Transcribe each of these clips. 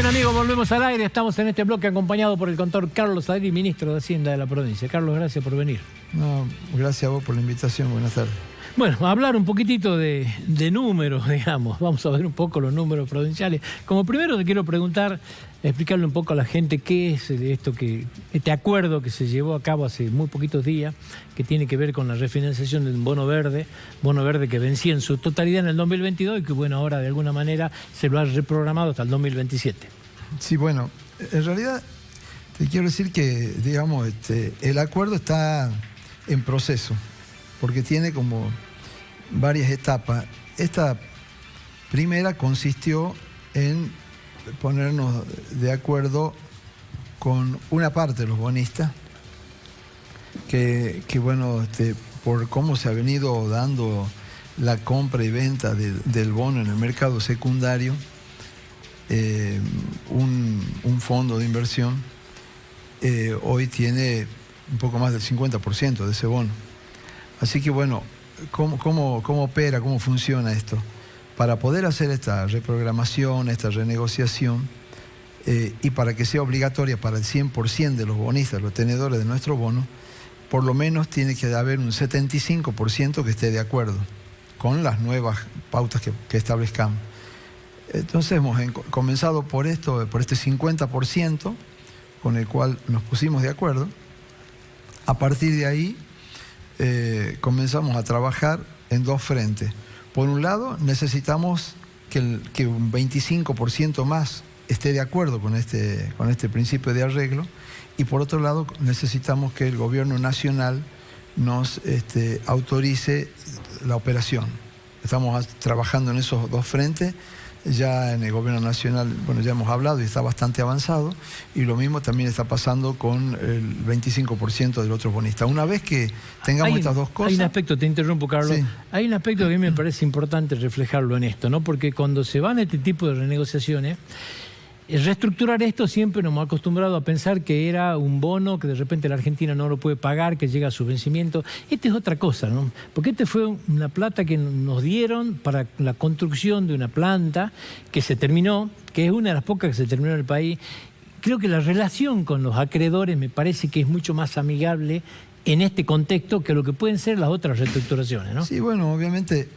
Bueno, amigos, volvemos al aire. Estamos en este bloque acompañado por el contador Carlos Adri, ministro de Hacienda de la provincia. Carlos, gracias por venir. No, gracias a vos por la invitación. Buenas tardes. Bueno, a hablar un poquitito de números, digamos. Vamos a ver un poco los números provinciales. Como primero te quiero preguntar, explicarle un poco a la gente qué es esto, este acuerdo que se llevó a cabo hace muy poquitos días, que tiene que ver con la refinanciación del bono verde que vencía en su totalidad en el 2022 y que, bueno, ahora de alguna manera se lo ha reprogramado hasta el 2027. Sí, bueno, en realidad te quiero decir que, digamos, el acuerdo está en proceso, porque tiene como varias etapas. Esta primera consistió en ponernos de acuerdo con una parte de los bonistas, que bueno, por cómo se ha venido dando la compra y venta del bono en el mercado secundario, un fondo de inversión hoy tiene un poco más del 50% de ese bono. Así que bueno, ¿cómo opera, cómo funciona esto? Para poder hacer esta reprogramación, esta renegociación, y para que sea obligatoria para el 100% de los bonistas, los tenedores de nuestro bono, por lo menos tiene que haber un 75% que esté de acuerdo con las nuevas pautas que establezcamos. Entonces hemos comenzado por este 50% con el cual nos pusimos de acuerdo. A partir de ahí comenzamos a trabajar en dos frentes. Por un lado, necesitamos que un 25% más esté de acuerdo con este principio de arreglo, y por otro lado necesitamos que el gobierno nacional nos autorice la operación. Estamos trabajando en esos dos frentes. Ya en el gobierno nacional, bueno, ya hemos hablado y está bastante avanzado, y lo mismo también está pasando con el 25% del otro bonista. Una vez que tengamos estas dos cosas... Hay un aspecto, te interrumpo, Carlos, sí. Hay un aspecto que a mí me parece importante reflejarlo en esto, ¿no? Porque cuando se van a este tipo de renegociaciones, reestructurar esto siempre nos hemos acostumbrado a pensar que era un bono que de repente la Argentina no lo puede pagar, que llega a su vencimiento. Esta es otra cosa, ¿no? Porque fue una plata que nos dieron para la construcción de una planta que se terminó, que es una de las pocas que se terminó en el país. Creo que la relación con los acreedores me parece que es mucho más amigable en este contexto que lo que pueden ser las otras reestructuraciones, ¿no? Sí, bueno, obviamente,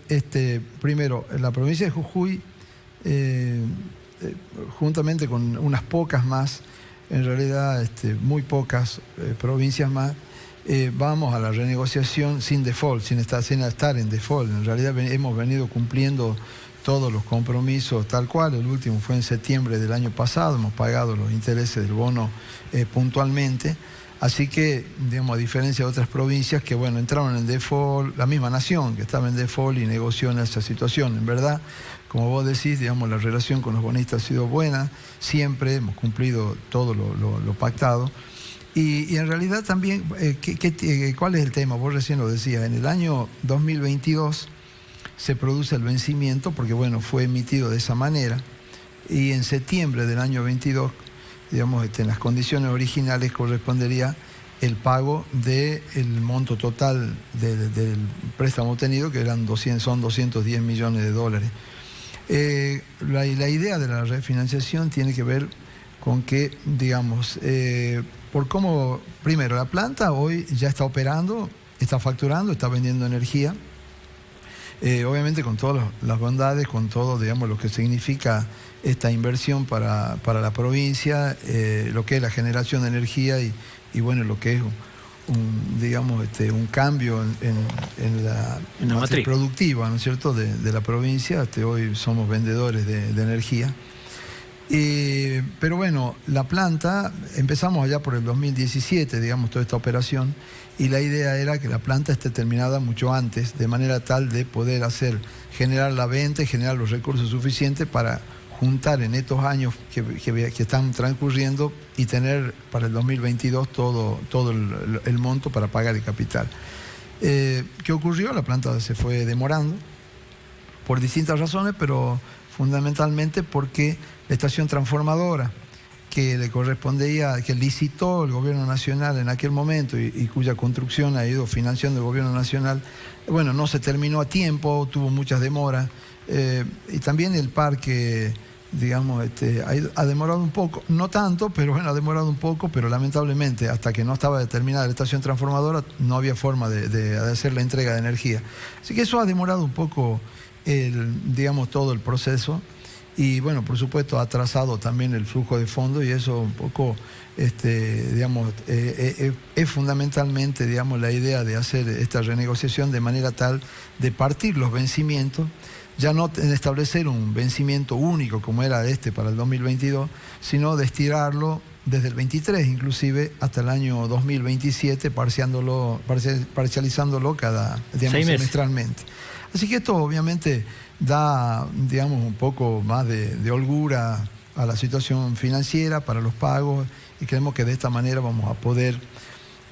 primero, en la provincia de Jujuy, juntamente con unas pocas más, en realidad muy pocas provincias más, vamos a la renegociación sin default, sin estar en default. En realidad hemos venido cumpliendo todos los compromisos tal cual. El último fue en septiembre del año pasado, hemos pagado los intereses del bono puntualmente. Así que, digamos, a diferencia de otras provincias que, bueno, entraron en default, la misma nación que estaba en default y negoció en esa situación. En verdad, como vos decís, digamos, la relación con los bonistas ha sido buena, siempre hemos cumplido todo lo pactado. Y en realidad también, ¿cuál es el tema? Vos recién lo decías, en el año 2022 se produce el vencimiento porque, bueno, fue emitido de esa manera, y en septiembre del año 22, digamos, en las condiciones originales correspondería el pago del monto total del préstamo obtenido, que son 210 millones de dólares. La idea de la refinanciación tiene que ver con que, digamos, por cómo, primero, la planta hoy ya está operando, está facturando, está vendiendo energía, obviamente con todas las bondades, con todo, digamos, lo que significa esta inversión para la provincia, lo que es la generación de energía y bueno, lo que es un cambio en la matriz productiva, ¿no es cierto?, de la provincia. Hoy somos vendedores de energía. Pero bueno, la planta, empezamos allá por el 2017, digamos, toda esta operación, y la idea era que la planta esté terminada mucho antes, de manera tal de poder generar la venta y generar los recursos suficientes para juntar en estos años que están transcurriendo y tener para el 2022 todo el monto para pagar el capital. ¿Qué ocurrió? La planta se fue demorando por distintas razones, pero fundamentalmente porque la estación transformadora que le correspondía, que licitó el gobierno nacional en aquel momento y cuya construcción ha ido financiando el gobierno nacional, bueno, no se terminó a tiempo, tuvo muchas demoras, y también el parque digamos, ha demorado un poco, no tanto, pero bueno, ha demorado un poco, pero lamentablemente hasta que no estaba determinada la estación transformadora no había forma de hacer la entrega de energía. Así que eso ha demorado un poco, digamos, todo el proceso y bueno, por supuesto ha atrasado también el flujo de fondos y eso un poco, digamos, es fundamentalmente, digamos, la idea de hacer esta renegociación de manera tal de partir los vencimientos, ya no establecer un vencimiento único como era para el 2022, sino de estirarlo desde el 23 inclusive hasta el año 2027, parcializándolo semestralmente. Así que esto obviamente da, digamos, un poco más de holgura a la situación financiera para los pagos y creemos que de esta manera vamos a poder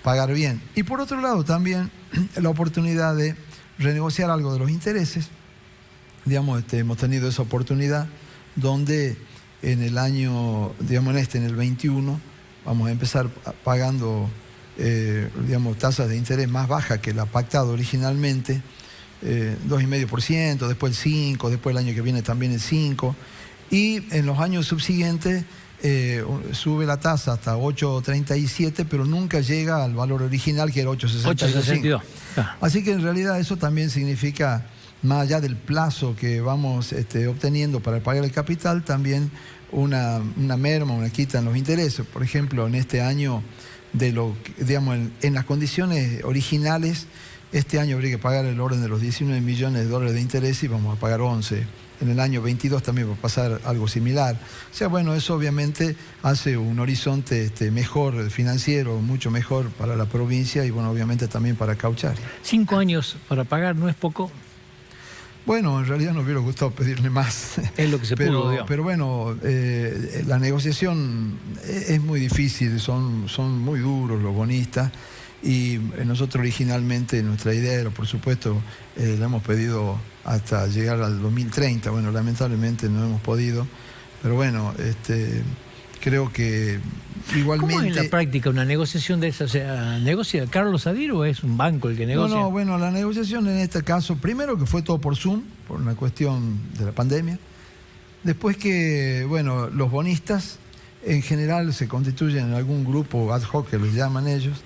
pagar bien. Y por otro lado también la oportunidad de renegociar algo de los intereses. Digamos, hemos tenido esa oportunidad donde en el año, digamos, en el 21, vamos a empezar pagando, digamos, tasas de interés más bajas que la pactada originalmente, 2,5%, después el 5%, después el año que viene también el 5%, y en los años subsiguientes sube la tasa hasta 8,37, pero nunca llega al valor original que era 8,62. Así que en realidad eso también significa, más allá del plazo que vamos obteniendo para pagar el capital, también una merma, una quita en los intereses. Por ejemplo, en este año, digamos, en las condiciones originales, este año habría que pagar el orden de los $19 millones de interés y vamos a pagar 11. En el año 22 también va a pasar algo similar. O sea, bueno, eso obviamente hace un horizonte mejor financiero, mucho mejor para la provincia y bueno, obviamente también para Cauchari. 5 años para pagar no es poco. Bueno, en realidad nos hubiera gustado pedirle más. Es lo que se pudo, digamos. Pero bueno, la negociación es muy difícil, son muy duros los bonistas y nosotros originalmente nuestra idea era, por supuesto, le hemos pedido hasta llegar al 2030, bueno, lamentablemente no hemos podido, pero bueno, creo que igualmente... ¿Cómo es en la práctica una negociación de esa? O sea, ¿negocia Carlos Sadir o es un banco el que negocia? No, bueno, la negociación en este caso, primero que fue todo por Zoom, por una cuestión de la pandemia. Después que, bueno, los bonistas en general se constituyen en algún grupo ad hoc que les llaman ellos,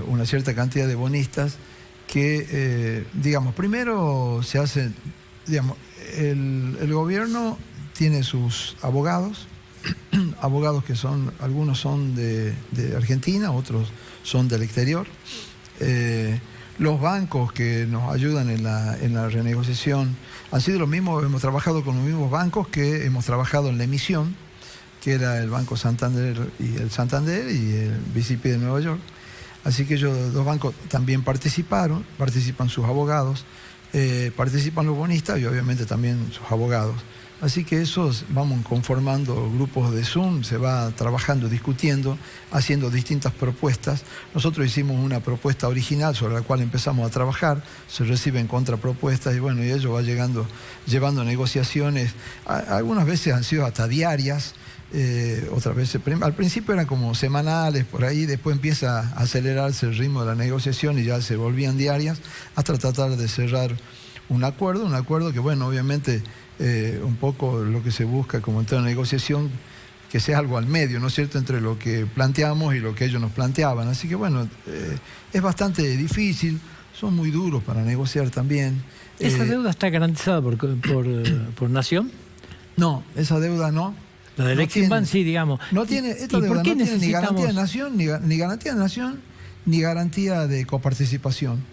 una cierta cantidad de bonistas que, digamos, primero se hace, digamos, el gobierno tiene sus abogados, abogados que algunos son de Argentina, otros son del exterior. Los bancos que nos ayudan en la renegociación han sido los mismos, hemos trabajado con los mismos bancos que hemos trabajado en la emisión, que era el Banco Santander y el BCP de Nueva York. Así que ellos dos bancos también participan sus abogados, participan los bonistas y obviamente también sus abogados. Así que esos vamos conformando grupos de Zoom, se va trabajando, discutiendo, haciendo distintas propuestas. Nosotros hicimos una propuesta original sobre la cual empezamos a trabajar, se reciben contrapropuestas y bueno, y ello va llevando negociaciones, algunas veces han sido hasta diarias, otras veces, al principio eran como semanales por ahí, después empieza a acelerarse el ritmo de la negociación y ya se volvían diarias hasta tratar de cerrar un acuerdo que bueno, obviamente un poco lo que se busca como en toda negociación, que sea algo al medio, ¿no es cierto?, entre lo que planteamos y lo que ellos nos planteaban. Así que bueno, es bastante difícil, son muy duros para negociar también. ¿Esa deuda está garantizada por Nación? No, esa deuda no. La del Eximbank sí, digamos. No tiene, esta deuda no tiene ni garantía de Nación, ni garantía de Nación, ni garantía de coparticipación.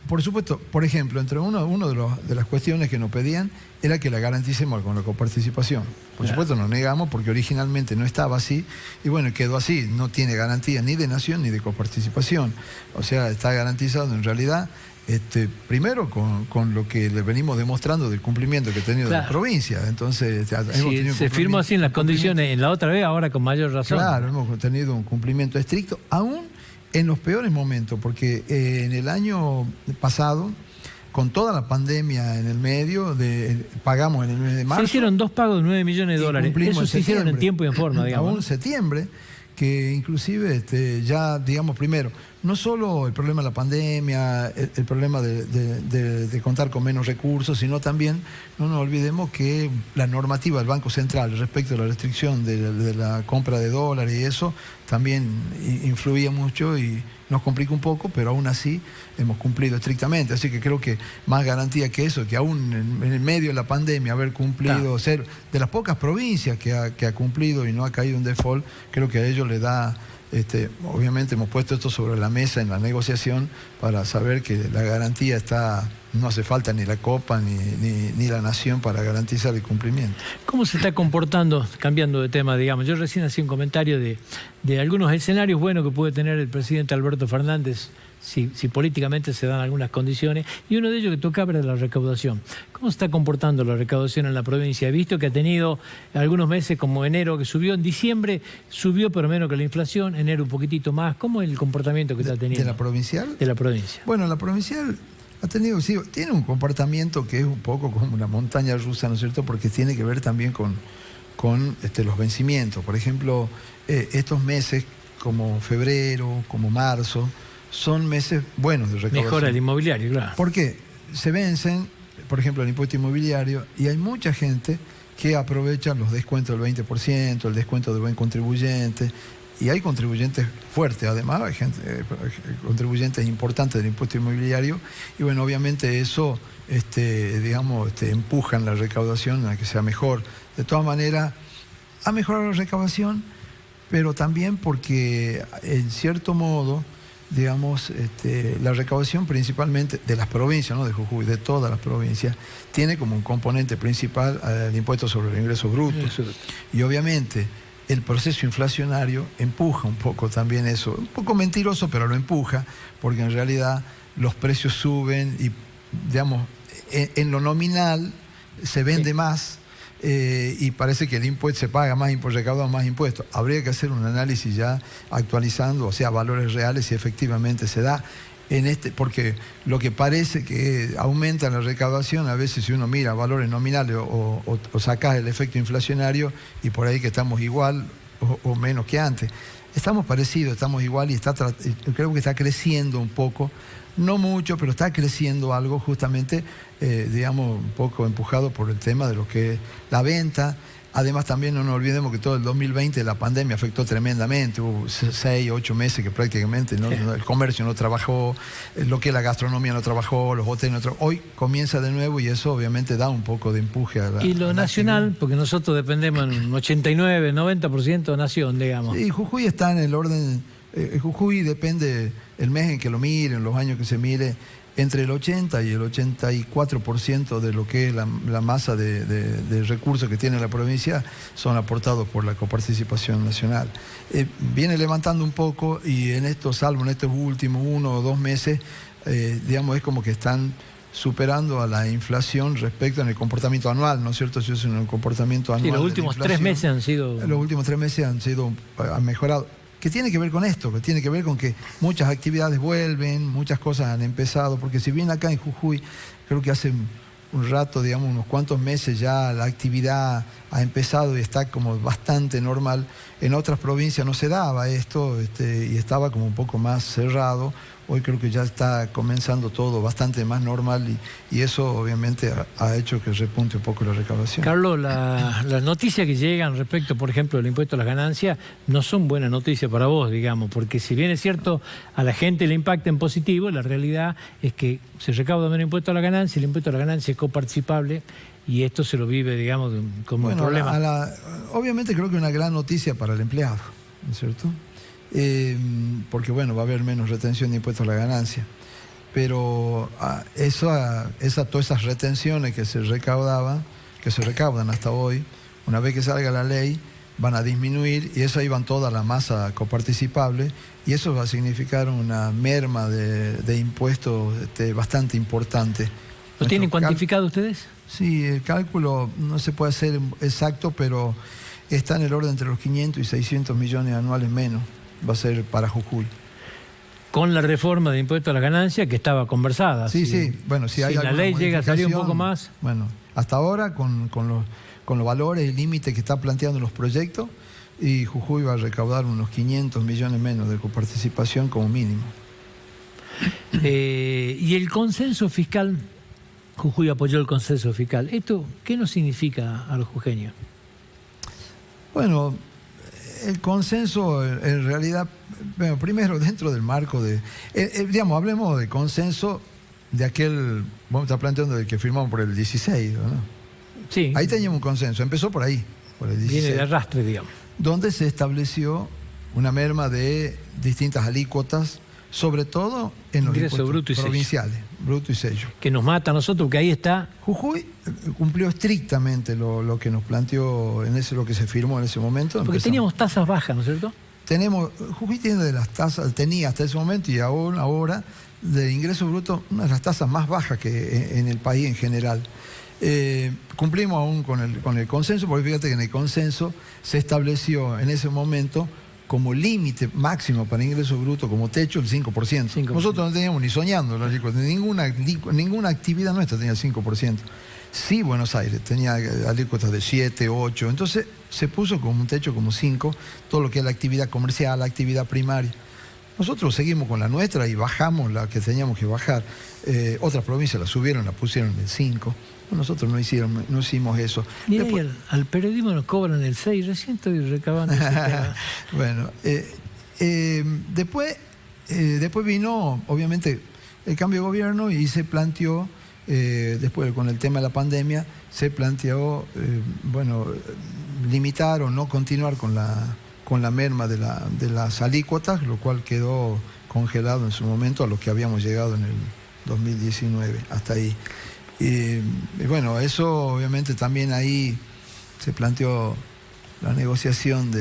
Por supuesto, por ejemplo, entre uno de las cuestiones que nos pedían era que la garanticemos con la coparticipación. Por supuesto nos negamos porque originalmente no estaba así y bueno, quedó así, no tiene garantía ni de Nación ni de coparticipación. O sea, está garantizado en realidad primero con lo que le venimos demostrando del cumplimiento que ha tenido la provincia. Entonces, se firmó así en las condiciones, en la otra vez, ahora con mayor razón. Claro, hemos tenido un cumplimiento estricto, aún en los peores momentos, porque en el año pasado, con toda la pandemia en el medio, pagamos en el mes de marzo. Se hicieron 2 pagos de $9 millones. Eso se hicieron en tiempo y en forma, digamos. Aún en septiembre, que inclusive ya, digamos, primero, no solo el problema de la pandemia, el problema de contar con menos recursos, sino también, no nos olvidemos que la normativa del Banco Central respecto a la restricción de la compra de dólares y eso también influía mucho y nos complica un poco, pero aún así hemos cumplido estrictamente. Así que creo que más garantía que eso, que aún en el medio de la pandemia haber cumplido, ser de las pocas provincias que ha cumplido y no ha caído en default, creo que a ellos le da... obviamente hemos puesto esto sobre la mesa en la negociación para saber que la garantía está, no hace falta ni la Copa ni la Nación para garantizar el cumplimiento. ¿Cómo se está comportando, cambiando de tema, digamos? Yo recién hacía un comentario de algunos escenarios buenos que puede tener el presidente Alberto Fernández si políticamente se dan algunas condiciones, y uno de ellos que tocaba era la recaudación. ¿Cómo se está comportando la recaudación en la provincia? He visto que ha tenido algunos meses como enero que subió, en diciembre subió pero menos que la inflación, enero un poquitito más. ¿Cómo es el comportamiento que está teniendo? ¿De la provincial? De la provincia. Bueno, la provincial ha tenido, sí, tiene un comportamiento que es un poco como una montaña rusa, ¿no es cierto? Porque tiene que ver también con los vencimientos. Por ejemplo, estos meses como febrero, como marzo, son meses buenos de recaudación. Mejora el inmobiliario, claro. Porque se vencen, por ejemplo, el impuesto inmobiliario, y hay mucha gente que aprovecha los descuentos del 20%, el descuento de buen contribuyente, y hay contribuyentes fuertes, además hay contribuyentes importantes del impuesto inmobiliario, y bueno, obviamente eso, empujan la recaudación a que sea mejor. De todas maneras, ha mejorado la recaudación, pero también porque, en cierto modo, digamos, la recaudación principalmente de las provincias, no de Jujuy, de todas las provincias, tiene como un componente principal el impuesto sobre los ingresos brutos. Y obviamente el proceso inflacionario empuja un poco también eso, un poco mentiroso, pero lo empuja, porque en realidad los precios suben y, digamos, en lo nominal se vende más. Y parece que el impuesto se paga más impuestos, recaudado más impuestos. Habría que hacer un análisis ya actualizando, o sea, valores reales, si efectivamente se da porque lo que parece que aumenta la recaudación, a veces si uno mira valores nominales o sacas el efecto inflacionario, y por ahí que estamos igual o menos que antes. Estamos parecidos, estamos igual, y creo que está creciendo un poco. No mucho, pero está creciendo algo justamente, digamos, un poco empujado por el tema de lo que es la venta. Además, también no nos olvidemos que todo el 2020 la pandemia afectó tremendamente. Hubo 6, 8 meses que prácticamente el comercio no trabajó, lo que es la gastronomía no trabajó, los hoteles no trabajó. Hoy comienza de nuevo y eso obviamente da un poco de empuje a la... Y lo nacional, porque nosotros dependemos en un 89, 90% nación, digamos. Sí, Jujuy está en el orden... Jujuy depende el mes en que lo miren, los años que se mire, entre el 80 y el 84% de lo que es la masa de recursos que tiene la provincia son aportados por la coparticipación nacional. Viene levantando un poco, y salvo en estos últimos 1 o 2 meses, digamos, es como que están superando a la inflación respecto en el comportamiento anual, ¿no es cierto? Si es un comportamiento anual. Sí, los últimos 3 meses han sido... Los últimos 3 meses han mejorado. Que tiene que ver con esto, que tiene que ver con que muchas actividades vuelven, muchas cosas han empezado, porque si bien acá en Jujuy, creo que hace un rato, digamos, unos cuantos meses ya la actividad ha empezado y está como bastante normal, en otras provincias no se daba esto, y estaba como un poco más cerrado. Hoy creo que ya está comenzando todo bastante más normal, y eso obviamente ha hecho que repunte un poco la recaudación. Carlos, las noticias que llegan respecto, por ejemplo, del impuesto a las ganancias, no son buenas noticias para vos, digamos, porque si bien es cierto a la gente le impacta en positivo, la realidad es que se recauda menos impuesto a la ganancia, el impuesto a la ganancia es coparticipable, y esto se lo vive, digamos, como un problema. Obviamente creo que es una gran noticia para el empleado, ¿no es cierto? Porque bueno, va a haber menos retención de impuestos a la ganancia, pero todas esas retenciones que se recaudan hasta hoy, una vez que salga la ley, van a disminuir, y eso ahí van toda la masa coparticipable, y eso va a significar una merma de impuestos bastante importante. ¿Lo tienen cuantificado ustedes? Sí, el cálculo no se puede hacer exacto, pero está en el orden entre los 500 y 600 millones anuales menos. Va a ser para Jujuy. Con la reforma de impuesto a la ganancia que estaba conversada. Sí. Bueno, si hay la ley llega a salir un poco más. Bueno, hasta ahora con los valores y límites que está planteando los proyectos, y Jujuy va a recaudar unos 500 millones menos de coparticipación como mínimo. Y el consenso fiscal, Jujuy apoyó el consenso fiscal. ¿Esto qué nos significa a los jujeños? Bueno, el consenso en realidad, bueno, primero dentro del marco de, digamos, hablemos de consenso de aquel, vamos a estar planteando de que firmamos por el 16, ¿no? Sí. Ahí teníamos un consenso, empezó por ahí, por el 16. Viene de arrastre, digamos. Donde se estableció una merma de distintas alícuotas, sobre todo en los ingresos impuestos provinciales, bruto y sello. Que nos mata a nosotros, porque ahí está. Jujuy cumplió estrictamente lo que nos planteó en ese, lo que se firmó en ese momento. Porque teníamos tasas bajas, ¿no es cierto? Jujuy tiene de las tasas, tenía hasta ese momento y ahora de ingreso bruto una de las tasas más bajas que en el país en general. Cumplimos aún con el consenso, porque fíjate que en el consenso se estableció en ese momento como límite máximo para ingreso bruto, como techo, el 5%. Nosotros no teníamos ni soñando, ninguna actividad nuestra tenía el 5%. Sí, Buenos Aires tenía alícuotas de 7, 8, entonces se puso como un techo como 5, todo lo que es la actividad comercial, la actividad primaria. Nosotros seguimos con la nuestra y bajamos la que teníamos que bajar. Otras provincias la subieron, la pusieron en el 5. Nosotros no hicimos eso. Mira, después, al periodismo nos cobran el 6, recién estoy recabando ese tema. Bueno, después vino, obviamente, el cambio de gobierno y se planteó, después con el tema de la pandemia, se planteó, limitar o no continuar con la merma de las alícuotas, lo cual quedó congelado en su momento a lo que habíamos llegado en el 2019, hasta ahí. Y bueno, eso obviamente también ahí se planteó la negociación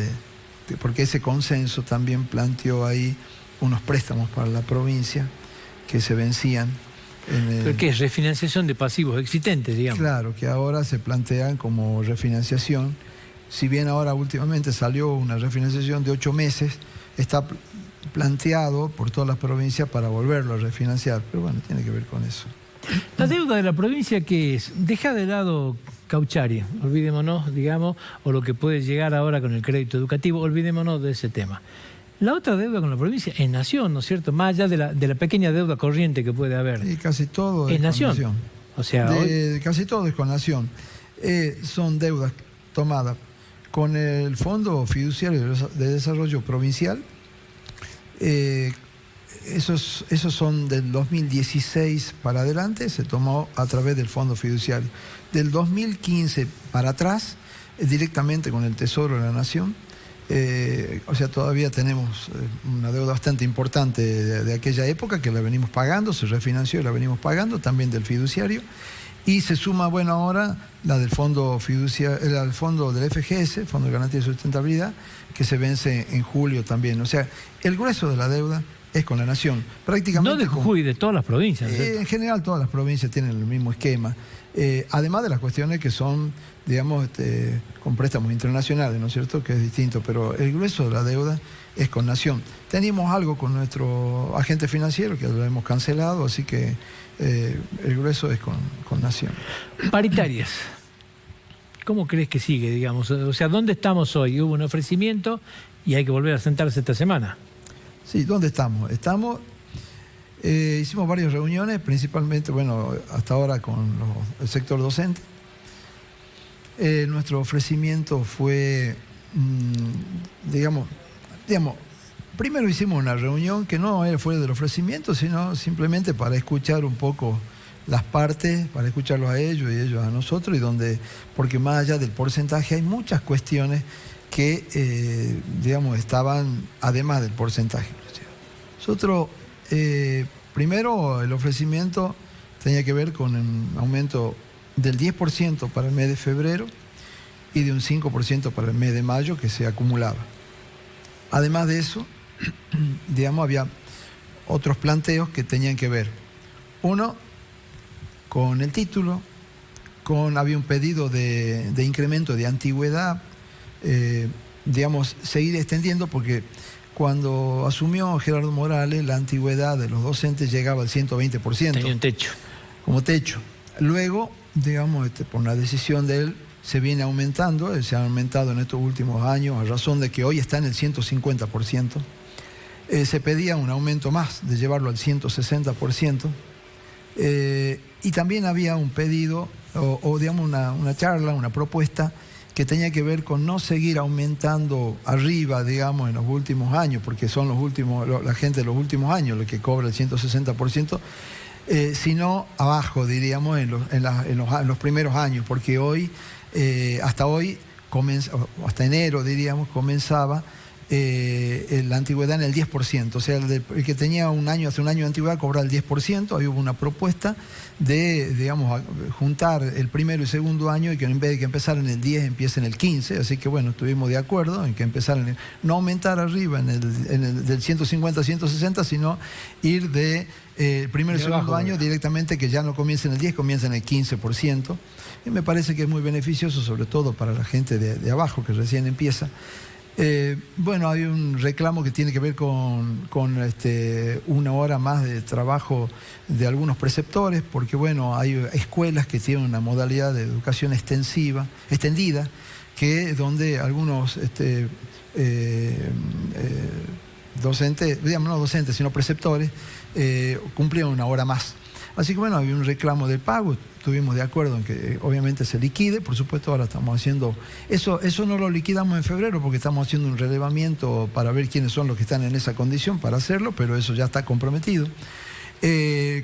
porque ese consenso también planteó ahí unos préstamos para la provincia que se vencían. ¿Pero qué es? Refinanciación de pasivos existentes, digamos. Claro, que ahora se plantean como refinanciación. Si bien ahora últimamente salió una refinanciación de 8 meses, está planteado por todas las provincias para volverlo a refinanciar. Pero bueno, tiene que ver con eso. La deuda de la provincia, ¿qué es? Deja de lado Cauchari, olvidémonos, digamos, o lo que puede llegar ahora con el crédito educativo, olvidémonos de ese tema. La otra deuda con la provincia es Nación, ¿no es cierto? Más allá de la pequeña deuda corriente que puede haber. Sí, casi todo es Nación. O sea, casi todo es con Nación. Son deudas tomadas con el Fondo Fiduciario de Desarrollo Provincial. Esos son del 2016 para adelante, se tomó a través del Fondo Fiduciario. Del 2015 para atrás, directamente con el Tesoro de la Nación. O sea, todavía tenemos una deuda bastante importante de aquella época que la venimos pagando, se refinanció y la venimos pagando, también del fiduciario. Y se suma, bueno, ahora la del Fondo Fiduciario, el fondo del FGS, Fondo de Garantía de Sustentabilidad, que se vence en julio también. O sea, el grueso de la deuda es con la Nación. Prácticamente no de Jujuy, de todas las provincias. En general todas las provincias tienen el mismo esquema. Además de las cuestiones que son, digamos, con préstamos internacionales, ¿no es cierto?, que es distinto, pero el grueso de la deuda es con Nación. Teníamos algo con nuestro agente financiero que lo hemos cancelado, así que el grueso es con Nación. Paritarias. ¿Cómo crees que sigue, digamos? O sea, ¿dónde estamos hoy? Hubo un ofrecimiento y hay que volver a sentarse esta semana. Sí, ¿dónde estamos? Hicimos varias reuniones, principalmente, bueno, hasta ahora con el sector docente. Nuestro ofrecimiento fue, digamos, primero hicimos una reunión que no fue del ofrecimiento, sino simplemente para escuchar un poco las partes, para escucharlos a ellos y ellos a nosotros, porque más allá del porcentaje hay muchas cuestiones que, digamos, estaban además del porcentaje. Nosotros, primero, el ofrecimiento tenía que ver con un aumento del 10% para el mes de febrero y de un 5% para el mes de mayo que se acumulaba. Además de eso, digamos, había otros planteos que tenían que ver. Uno, con el título, había un pedido de incremento de antigüedad, digamos, seguir extendiendo, porque cuando asumió Gerardo Morales, la antigüedad de los docentes llegaba al 120%. Tenía un techo. Como techo. Luego, digamos, por una decisión de él, se viene aumentando, se ha aumentado en estos últimos años, a razón de que hoy está en el 150%. se pedía un aumento más, de llevarlo al 160%. Y también había un pedido, o digamos una charla, una propuesta, que tenía que ver con no seguir aumentando arriba, digamos, en los últimos años, porque son la gente de los últimos años lo que cobra el 160%, sino abajo, diríamos, en los primeros años, porque hasta hoy, hasta enero, diríamos, comenzaba la antigüedad en el 10%, o sea, el que tenía hace un año de antigüedad cobraba el 10%, ahí hubo una propuesta de, digamos, juntar el primero y segundo año y que en vez de que empezar en el 10 empiece en el 15, así que bueno, estuvimos de acuerdo en que empezaran, no aumentar arriba del 150 a 160, sino ir de primero y segundo año directamente, que ya no comience en el 10, comienza en el 15%, y me parece que es muy beneficioso, sobre todo para la gente de abajo que recién empieza. Bueno, hay un reclamo que tiene que ver con una hora más de trabajo de algunos preceptores, porque bueno, hay escuelas que tienen una modalidad de educación extendida, donde algunos docentes, digamos no docentes, sino preceptores, cumplían una hora más. Así que bueno, había un reclamo del pago, estuvimos de acuerdo en que obviamente se liquide, por supuesto ahora estamos haciendo, eso no lo liquidamos en febrero porque estamos haciendo un relevamiento para ver quiénes son los que están en esa condición para hacerlo, pero eso ya está comprometido.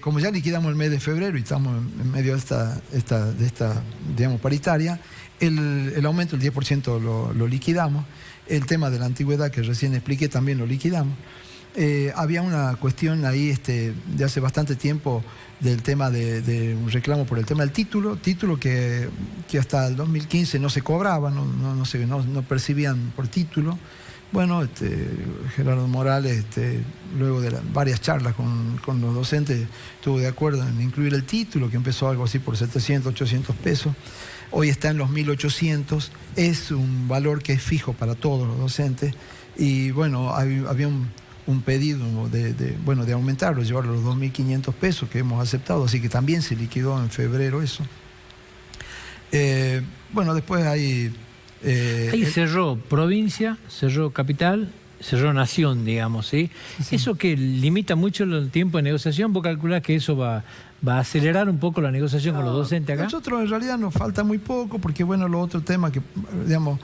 Como ya liquidamos el mes de febrero y estamos en medio de esta digamos, paritaria, el aumento del 10% lo liquidamos, el tema de la antigüedad que recién expliqué también lo liquidamos. Había una cuestión ahí de hace bastante tiempo del tema de un reclamo por el tema del título que hasta el 2015 no se cobraba, no percibían por título. Bueno, Gerardo Morales, luego de varias charlas con los docentes, estuvo de acuerdo en incluir el título, que empezó algo así por 700, 800 pesos. Hoy está en los 1.800, es un valor que es fijo para todos los docentes. Y bueno, había un pedido de aumentarlo, llevarlo a los 2.500 pesos que hemos aceptado, así que también se liquidó en febrero eso. Bueno, después hay... Ahí cerró provincia, cerró capital, cerró nación, digamos, ¿sí? Sí. Eso que limita mucho el tiempo de negociación, ¿vos calculás que eso va a acelerar un poco la negociación con los docentes acá? Nosotros en realidad nos falta muy poco, porque bueno, lo otro tema que, digamos,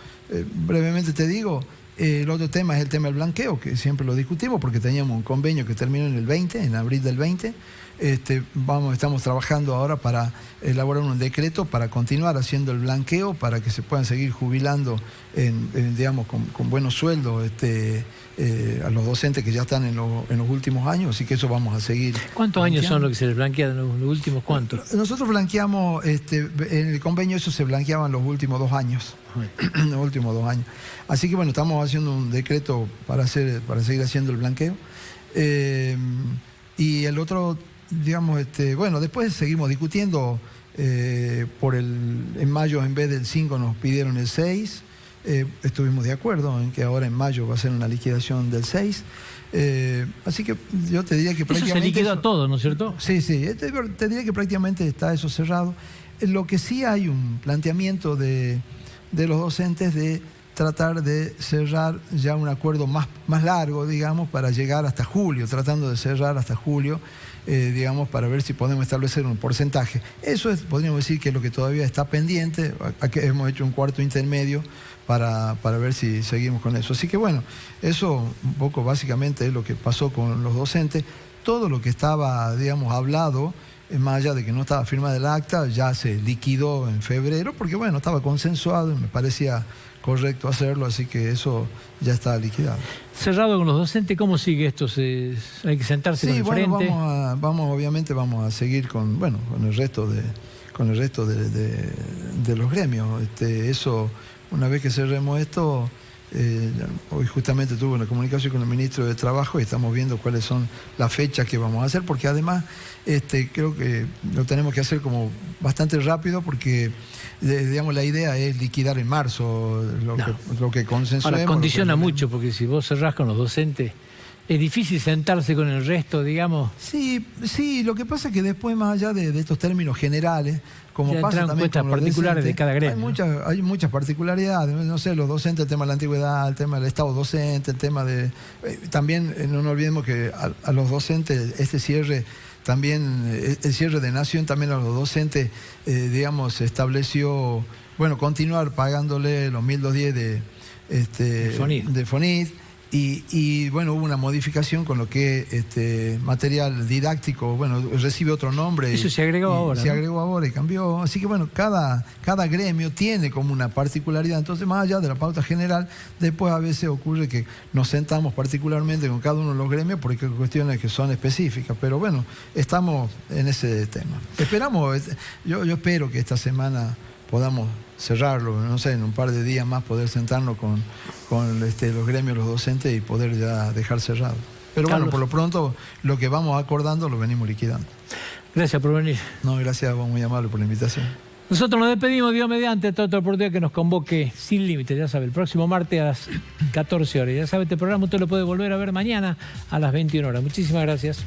brevemente te digo, el otro tema es el tema del blanqueo, que siempre lo discutimos porque teníamos un convenio que terminó en abril del 20. Estamos trabajando ahora para elaborar un decreto para continuar haciendo el blanqueo, para que se puedan seguir jubilando digamos, con buenos sueldos a los docentes que ya están en los últimos años, así que eso vamos a seguir. ¿Cuántos años son los que se les blanquea en los últimos? ¿Cuántos? Nosotros blanqueamos, en el convenio eso se blanqueaban los últimos 2 años. Los últimos 2 años. Así que bueno, estamos haciendo un decreto para seguir haciendo el blanqueo. Y el otro, digamos, bueno, después seguimos discutiendo en mayo en vez del 5 nos pidieron el 6. Estuvimos de acuerdo en que ahora en mayo va a ser una liquidación del 6. Así que yo te diría que prácticamente... Eso se liquida todo, ¿no es cierto? Sí, te diría que prácticamente está eso cerrado. Lo que sí hay un planteamiento de los docentes de tratar de cerrar ya un acuerdo más largo, digamos, para llegar hasta julio, tratando de cerrar hasta julio, digamos, para ver si podemos establecer un porcentaje. Eso podríamos decir que es lo que todavía está pendiente. Aquí hemos hecho un cuarto intermedio para ver si seguimos con eso. Así que bueno, eso un poco básicamente es lo que pasó con los docentes. Todo lo que estaba, digamos, hablado, más allá de que no estaba firmada el acta, ya se liquidó en febrero, porque bueno, estaba consensuado y me parecía correcto hacerlo, así que eso ya está liquidado. Cerrado con los docentes, ¿cómo sigue esto? ¿Hay que sentarse en el frente? Obviamente vamos a seguir con el resto de los gremios. Eso, una vez que cerremos esto, hoy justamente tuve una comunicación con el ministro de Trabajo y estamos viendo cuáles son las fechas que vamos a hacer, porque además creo que lo tenemos que hacer como bastante rápido, porque digamos la idea es liquidar en marzo lo que consensuemos. Ahora, condiciona mucho, porque si vos cerrás con los docentes Es difícil sentarse con el resto, digamos. Sí, sí, lo que pasa es que después, más allá de estos términos generales, como ya pasa también con los particulares docentes, de cada gremio. hay muchas particularidades, no sé, los docentes, el tema de la antigüedad, el tema del estado docente, el tema de... también no nos olvidemos que a los docentes este cierre, también el cierre de Nación, también a los docentes, digamos, estableció, bueno, continuar pagándole los 1.210 de FONIT. Y bueno, hubo una modificación con lo que material didáctico, bueno, recibe otro nombre. Eso se agregó ahora. Se agregó ahora y cambió. Así que bueno, cada gremio tiene como una particularidad. Entonces, más allá de la pauta general, después a veces ocurre que nos sentamos particularmente con cada uno de los gremios porque hay cuestiones que son específicas. Pero bueno, estamos en ese tema. Esperamos, yo espero que esta semana podamos cerrarlo, no sé, en un par de días más poder sentarnos con los gremios, los docentes y poder ya dejar cerrado. Pero Carlos, bueno, por lo pronto lo que vamos acordando lo venimos liquidando. Gracias por venir. No, gracias a vos, muy amable por la invitación. Nosotros nos despedimos, Dios mediante, hasta otra oportunidad que nos convoque sin límites, ya sabe, el próximo martes a las 14 horas. Ya sabe, este programa usted lo puede volver a ver mañana a las 21 horas. Muchísimas gracias.